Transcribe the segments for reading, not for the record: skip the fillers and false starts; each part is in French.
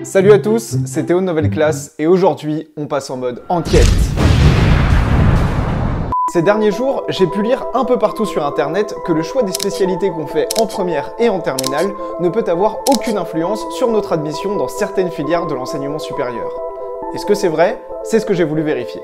Salut à tous, c'est Théo de Nouvelle Classe et aujourd'hui on passe en mode enquête. Ces derniers jours, j'ai pu lire un peu partout sur internet que le choix des spécialités qu'on fait en première et en terminale ne peut avoir aucune influence sur notre admission dans certaines filières de l'enseignement supérieur. Est-ce que c'est vrai? C'est ce que j'ai voulu vérifier.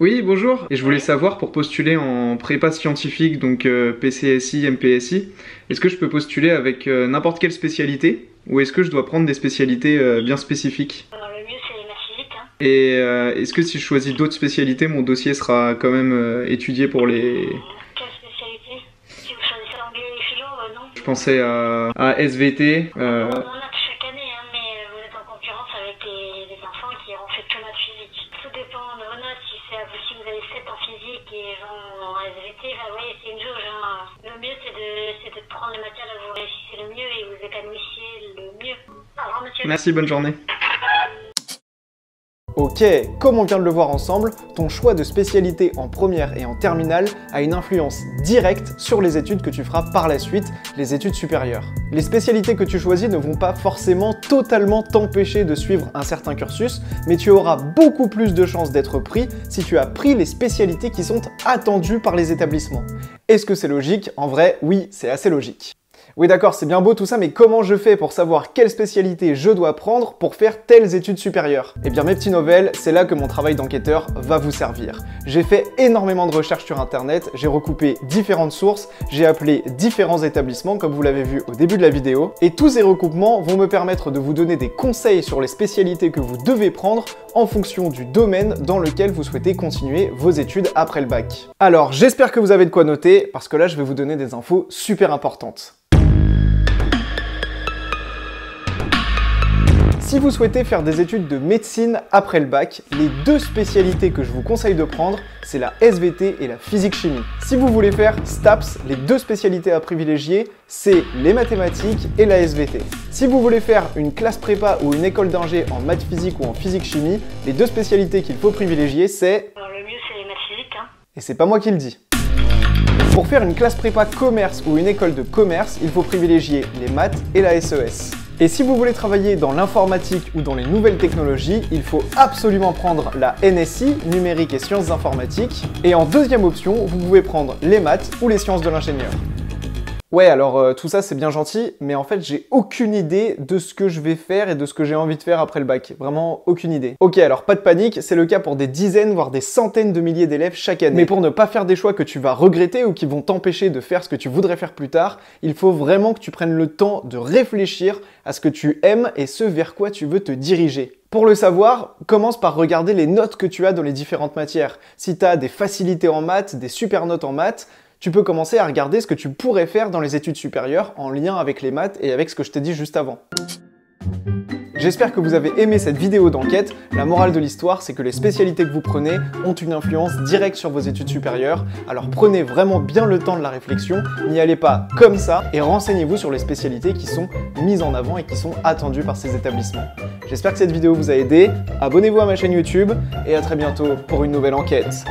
Oui, bonjour. Et je voulais savoir, pour postuler en prépa scientifique, donc PCSI, MPSI, est-ce que je peux postuler avec n'importe quelle spécialité ou est-ce que je dois prendre des spécialités bien spécifiques? Le mieux c'est maths physique. Et est-ce que si je choisis d'autres spécialités, mon dossier sera quand même étudié pour les... Quelle spécialité? Si vous choisissez anglais et philo, non. Je pensais à SVT. On en a chaque année, hein, mais vous êtes en concurrence avec des enfants qui ont fait que maths physique. Tout dépend de vos notes. Si vous avez 7 en physique et 20 en SVT, vous voyez, c'est une jauge. Hein. Le mieux, c'est de prendre les matières où vous réussissez le mieux et vous épanouissiez le mieux. Au revoir, monsieur. Merci, bonne journée. Ok, comme on vient de le voir ensemble, ton choix de spécialité en première et en terminale a une influence directe sur les études que tu feras par la suite, les études supérieures. Les spécialités que tu choisis ne vont pas forcément totalement t'empêcher de suivre un certain cursus, mais tu auras beaucoup plus de chances d'être pris si tu as pris les spécialités qui sont attendues par les établissements. Est-ce que c'est logique? En vrai, oui, c'est assez logique. Oui d'accord, c'est bien beau tout ça, mais comment je fais pour savoir quelle spécialité je dois prendre pour faire telles études supérieures? Eh bien mes petits novels, c'est là que mon travail d'enquêteur va vous servir. J'ai fait énormément de recherches sur internet, j'ai recoupé différentes sources, j'ai appelé différents établissements comme vous l'avez vu au début de la vidéo, et tous ces recoupements vont me permettre de vous donner des conseils sur les spécialités que vous devez prendre en fonction du domaine dans lequel vous souhaitez continuer vos études après le bac. Alors j'espère que vous avez de quoi noter, parce que là je vais vous donner des infos super importantes. Si vous souhaitez faire des études de médecine après le bac, les deux spécialités que je vous conseille de prendre, c'est la SVT et la physique-chimie. Si vous voulez faire STAPS, les deux spécialités à privilégier, c'est les mathématiques et la SVT. Si vous voulez faire une classe prépa ou une école d'ingé en maths physique ou en physique-chimie, les deux spécialités qu'il faut privilégier, c'est... Le mieux c'est les maths physiques. Hein. Et c'est pas moi qui le dis. Pour faire une classe prépa commerce ou une école de commerce, il faut privilégier les maths et la SES. Et si vous voulez travailler dans l'informatique ou dans les nouvelles technologies, il faut absolument prendre la NSI, numérique et sciences informatiques. Et en deuxième option, vous pouvez prendre les maths ou les sciences de l'ingénieur. Ouais, alors tout ça c'est bien gentil, mais en fait j'ai aucune idée de ce que je vais faire et de ce que j'ai envie de faire après le bac. Vraiment aucune idée. Ok, alors pas de panique, c'est le cas pour des dizaines, voire des centaines de milliers d'élèves chaque année. Mais pour ne pas faire des choix que tu vas regretter ou qui vont t'empêcher de faire ce que tu voudrais faire plus tard, il faut vraiment que tu prennes le temps de réfléchir à ce que tu aimes et ce vers quoi tu veux te diriger. Pour le savoir, commence par regarder les notes que tu as dans les différentes matières. Si tu as des facilités en maths, des super notes en maths, tu peux commencer à regarder ce que tu pourrais faire dans les études supérieures en lien avec les maths et avec ce que je t'ai dit juste avant. J'espère que vous avez aimé cette vidéo d'enquête. La morale de l'histoire, c'est que les spécialités que vous prenez ont une influence directe sur vos études supérieures. Alors prenez vraiment bien le temps de la réflexion, n'y allez pas comme ça et renseignez-vous sur les spécialités qui sont mises en avant et qui sont attendues par ces établissements. J'espère que cette vidéo vous a aidé. Abonnez-vous à ma chaîne YouTube et à très bientôt pour une nouvelle enquête.